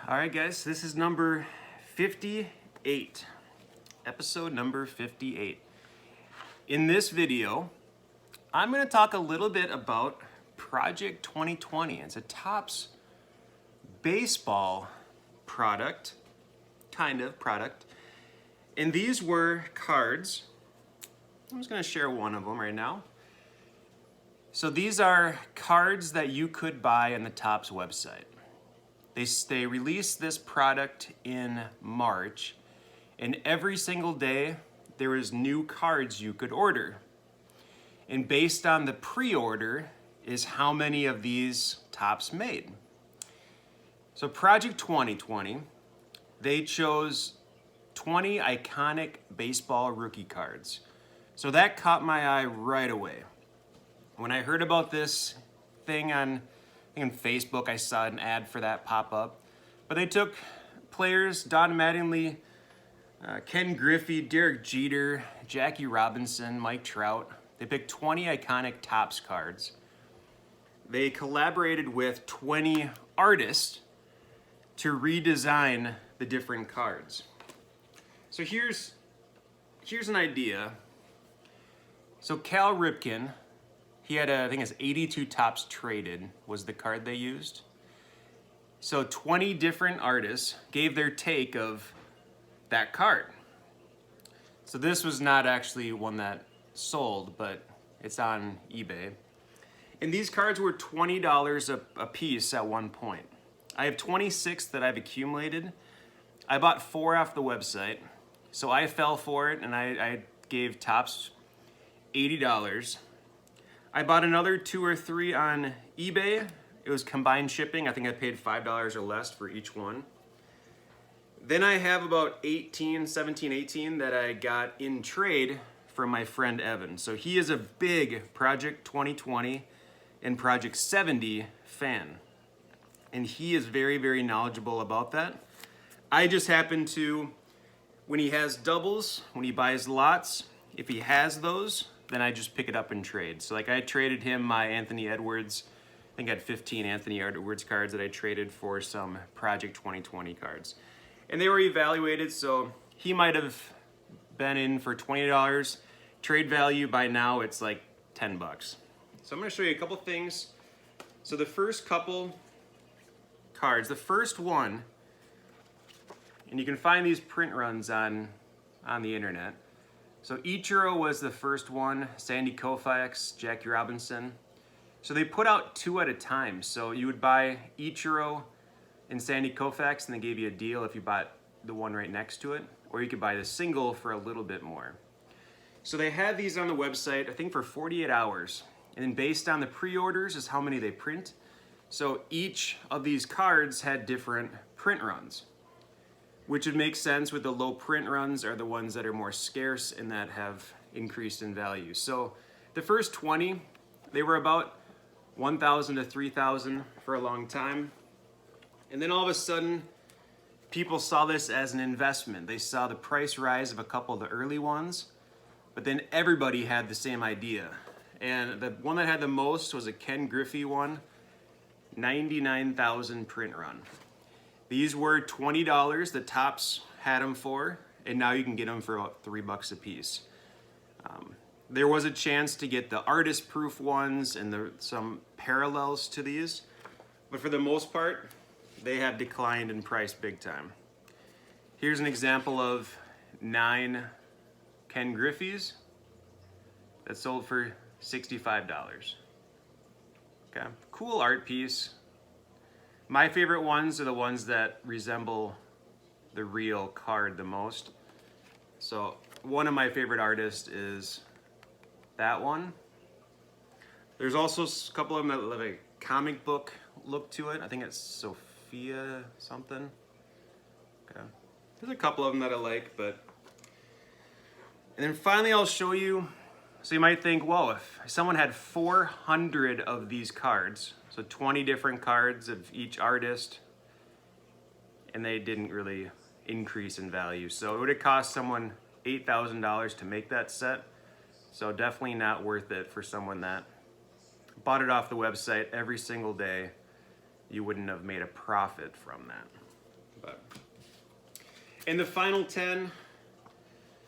All right, guys, this is number 58, episode number 58. In this video, I'm going to talk a little bit about Project 2020. It's a Topps baseball product, kind of product. And these were cards. I'm just going to share one of them right now. So these are cards that you could buy on the Topps website. They released this product in March, and every single day there was new cards you could order. And based on the pre-order is how many of these Topps made. So Project 2020, they chose 20 iconic baseball rookie cards. So that caught my eye right away. When I heard about this thing on Facebook, I saw an ad for that pop up. But they took players, Don Mattingly, Ken Griffey, Derek Jeter, Jackie Robinson, Mike Trout. They picked 20 iconic Topps cards. They collaborated with 20 artists to redesign the different cards. So here's an idea. So Cal Ripken, he had, I think it's 82 Topps traded was the card they used. So 20 different artists gave their take of that card. So this was not actually one that sold, but it's on eBay. And these cards were $20 a piece at one point. I have 26 that I've accumulated. I bought 4 off the website. So I fell for it and I gave Topps $80. I bought another 2 or 3 on eBay. It was combined shipping. I think I paid $5 or less for each one. Then I have about 17, 18 that I got in trade from my friend Evan. So he is a big Project 2020 and Project 70 fan. And he is very, very knowledgeable about that. I just happen to, when he has doubles, when he buys lots, if he has those, then I just pick it up and trade. So like I traded him my Anthony Edwards. I think I had 15 Anthony Edwards cards that I traded for some Project 2020 cards. And they were evaluated, so he might have been in for $20. Trade value by now, it's like 10 bucks. So I'm gonna show you a couple things. So the first couple cards, the first one, and you can find these print runs on the internet. So Ichiro was the first one, Sandy Koufax, Jackie Robinson. So they put out 2 at a time. So you would buy Ichiro and Sandy Koufax, and they gave you a deal if you bought the one right next to it, or you could buy the single for a little bit more. So they had these on the website, I think for 48 hours. And then based on the pre-orders is how many they print. So each of these cards had different print runs, which would make sense with the low print runs are the ones that are more scarce and that have increased in value. So the first 20, they were about 1,000 to 3,000 for a long time. And then all of a sudden, people saw this as an investment. They saw the price rise of a couple of the early ones, but then everybody had the same idea. And the one that had the most was a Ken Griffey one, 99,000 print run. These were $20 the Topps had them for, and now you can get them for about $3 a piece. There was a chance to get the artist proof ones and some parallels to these, but for the most part, they have declined in price big time. Here's an example of 9 Ken Griffeys that sold for $65. Okay, cool art piece. My favorite ones are the ones that resemble the real card the most. So one of my favorite artists is that one. There's also a couple of them that have a comic book look to it. I think it's Sophia something. Okay. There's a couple of them that I like, but... And then finally I'll show you, so you might think, whoa, if someone had 400 of these cards, so 20 different cards of each artist, and they didn't really increase in value. So it would have cost someone $8,000 to make that set. So definitely not worth it for someone that bought it off the website every single day. You wouldn't have made a profit from that. But in the final 10,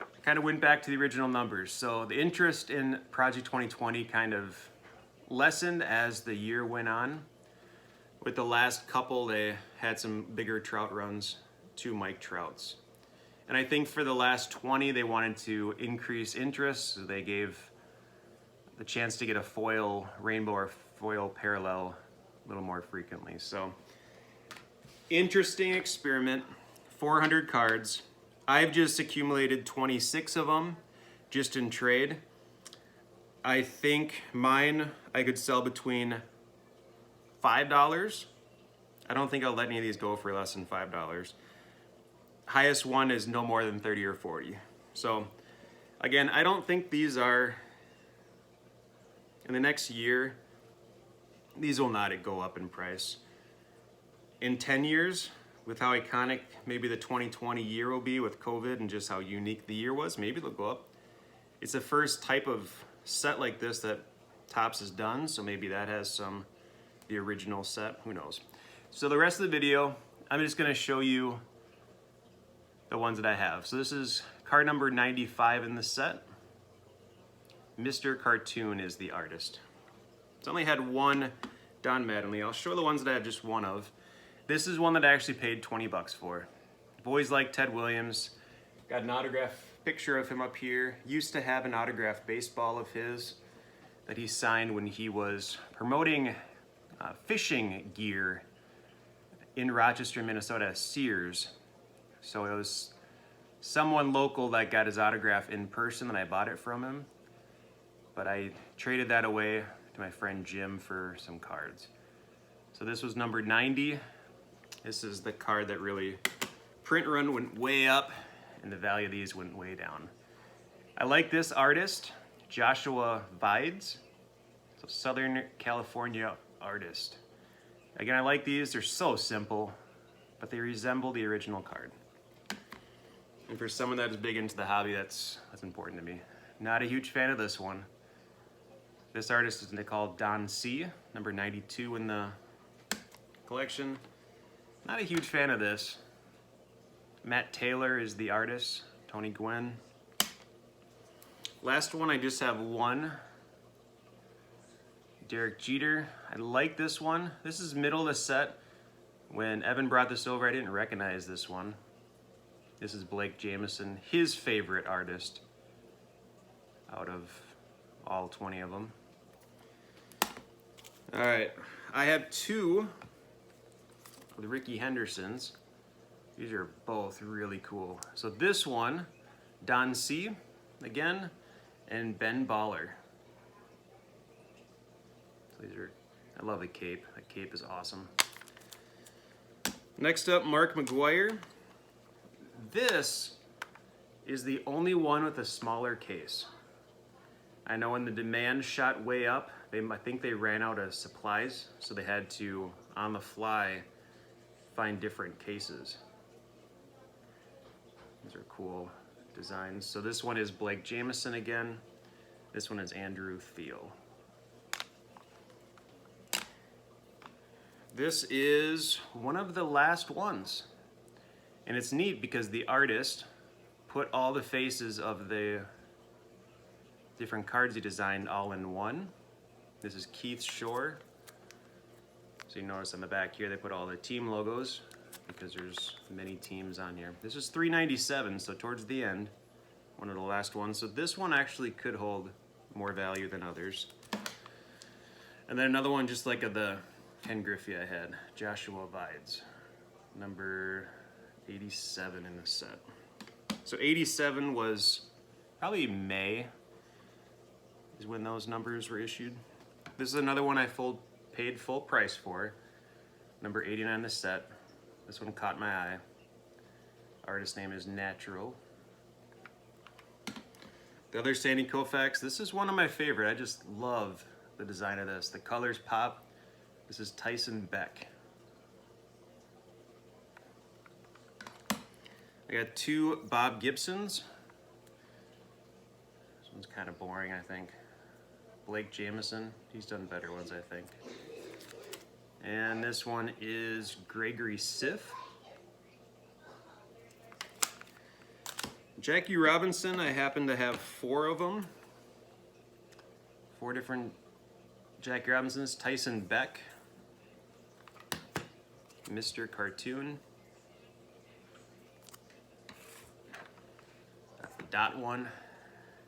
I kind of went back to the original numbers. So the interest in Project 2020 kind of lessened as the year went on. With the last couple, they had some bigger trout runs, 2 Mike Trouts. And I think for the last 20, they wanted to increase interest, so they gave the chance to get a foil rainbow or foil parallel a little more frequently. So, interesting experiment, 400 cards. I've just accumulated 26 of them just in trade. I think mine I could sell between $5. I don't think I'll let any of these go for less than $5. Highest one is no more than 30 or 40. So again, I don't think these are, in the next year, these will not go up in price. In 10 years, with how iconic maybe the 2020 year will be with COVID and just how unique the year was, maybe they'll go up. It's the first type of set like this that Topps has done, so maybe that has the original set, who knows. So the rest of the video, I'm just gonna show you the ones that I have. So this is card number 95 in the set. Mr. Cartoon is the artist. It's only had one Don Mattingly. I'll show the ones that I have just one of. This is one that I actually paid 20 bucks for. Boys like Ted Williams. Got an autograph picture of him up here. Used to have an autographed baseball of his that he signed when he was promoting fishing gear in Rochester, Minnesota, Sears. So it was someone local that got his autograph in person and I bought it from him. But I traded that away to my friend Jim for some cards. So this was number 90. This is the card that really, print run went way up and the value of these went way down. I like this artist, Joshua Vides. So Southern California artist. Again, I like these, they're so simple, but they resemble the original card. And for someone that is big into the hobby, that's important to me. Not a huge fan of this one. This artist is called Don C, number 92 in the collection. Not a huge fan of this. Matt Taylor is the artist, Tony Gwynn. Last one, I just have one. Derek Jeter. I like this one. This is middle of the set. When Evan brought this over, I didn't recognize this one. This is Blake Jameson, his favorite artist out of all 20 of them. All right, I have 2 of the Rickey Hendersons. These are both really cool. So this one, Don C, again, and Ben Baller. So these are, I love the cape. The cape is awesome. Next up, Mark McGuire. This is the only one with a smaller case. I know when the demand shot way up, I think they ran out of supplies, so they had to, on the fly, find different cases. These are cool designs. So this one is Blake Jameson again. This one is Andrew Thiel. This is one of the last ones. And it's neat because the artist put all the faces of the different cards he designed all in one. This is Keith Shore. So you notice on the back here they put all the team logos because there's many teams on here. This is $3.97, so towards the end, one of the last ones. So this one actually could hold more value than others. And then another one just like the Ken Griffey I had, Joshua Vides, number 87 in the set. So 87 was probably May is when those numbers were issued. This is another one I paid full price for, number 89 in the set. This one caught my eye. Artist name is Natural. The other Sandy Koufax, this is one of my favorite. I just love the design of this. The colors pop. This is Tyson Beck. I got 2 Bob Gibsons. This one's kind of boring, I think. Blake Jameson, he's done better ones, I think. And this one is Gregory Siff. Jackie Robinson, I happen to have 4 of them. 4 different Jackie Robinsons. Tyson Beck, Mr. Cartoon. That's the dot one.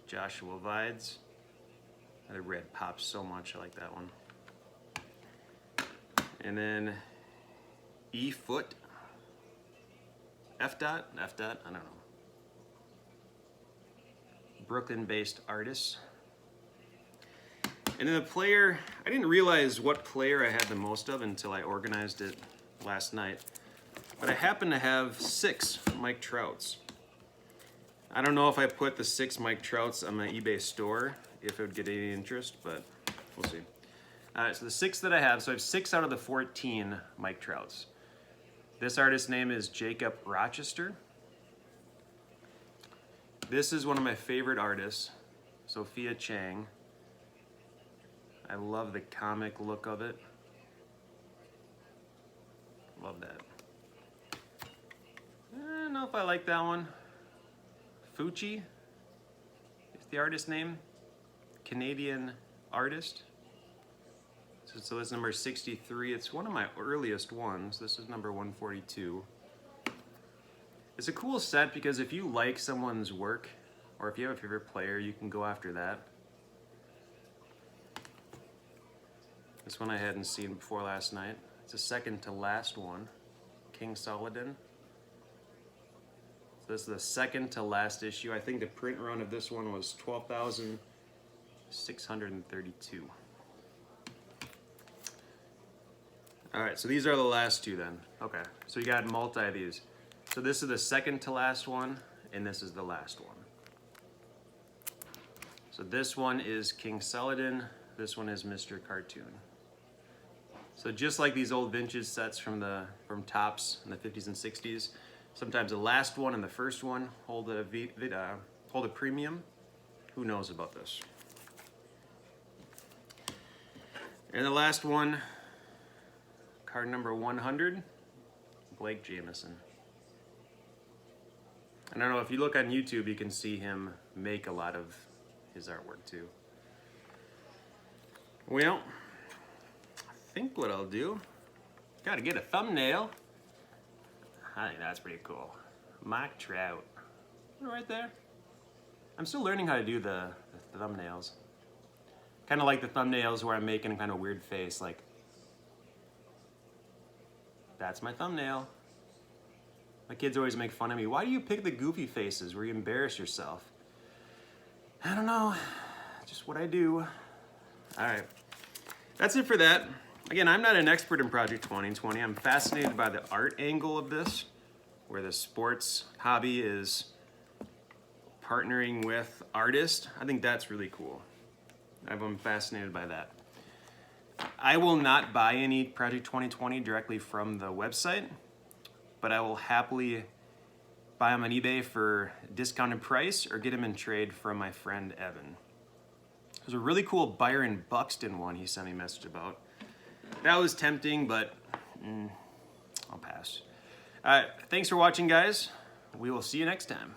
Joshua Vides. The red pops so much, I like that one. And then E Foot. F dot, I don't know. Brooklyn-based artist. And then the player, I didn't realize what player I had the most of until I organized it last night. But I happen to have 6 Mike Trouts. I don't know if I put the 6 Mike Trouts on my eBay store, if it would get any interest, but we'll see. Alright, so the 6 that I have, so I have 6 out of the 14 Mike Trouts. This artist's name is Jacob Rochester. This is one of my favorite artists, Sophia Chang. I love the comic look of it. Love that. I don't know if I like that one. Fucci is the artist name. Canadian artist. So it's number 63. It's one of my earliest ones. This is number 142. It's a cool set because if you like someone's work, or if you have a favorite player, you can go after that. This one I hadn't seen before last night. It's the second to last one, King Saladin. So this is the second to last issue. I think the print run of this one was 12,632. All right, so these are the last 2 then. Okay, so you got multi of these. So this is the second to last one, and this is the last one. So this one is King Saladin, this one is Mr. Cartoon. So just like these old vintage sets from Topps in the 50s and 60s, sometimes the last one and the first one hold a premium. Who knows about this? And the last one, card number 100, Blake Jamieson. I don't know, if you look on YouTube, you can see him make a lot of his artwork too. Well, I think what I'll do, gotta get a thumbnail. I think that's pretty cool. Mike Trout, right there. I'm still learning how to do the thumbnails. Kind of like the thumbnails where I'm making a kind of weird face, like, that's my thumbnail. My kids always make fun of me. Why do you pick the goofy faces where you embarrass yourself? I don't know, just what I do. All right, that's it for that. Again, I'm not an expert in Project 2020. I'm fascinated by the art angle of this, where the sports hobby is partnering with artists. I think that's really cool. I'm fascinated by that. I will not buy any Project 2020 directly from the website, but I will happily buy them on eBay for a discounted price or get them in trade from my friend Evan. There's a really cool Byron Buxton one he sent me a message about. That was tempting, but I'll pass. All right, thanks for watching, guys. We will see you next time.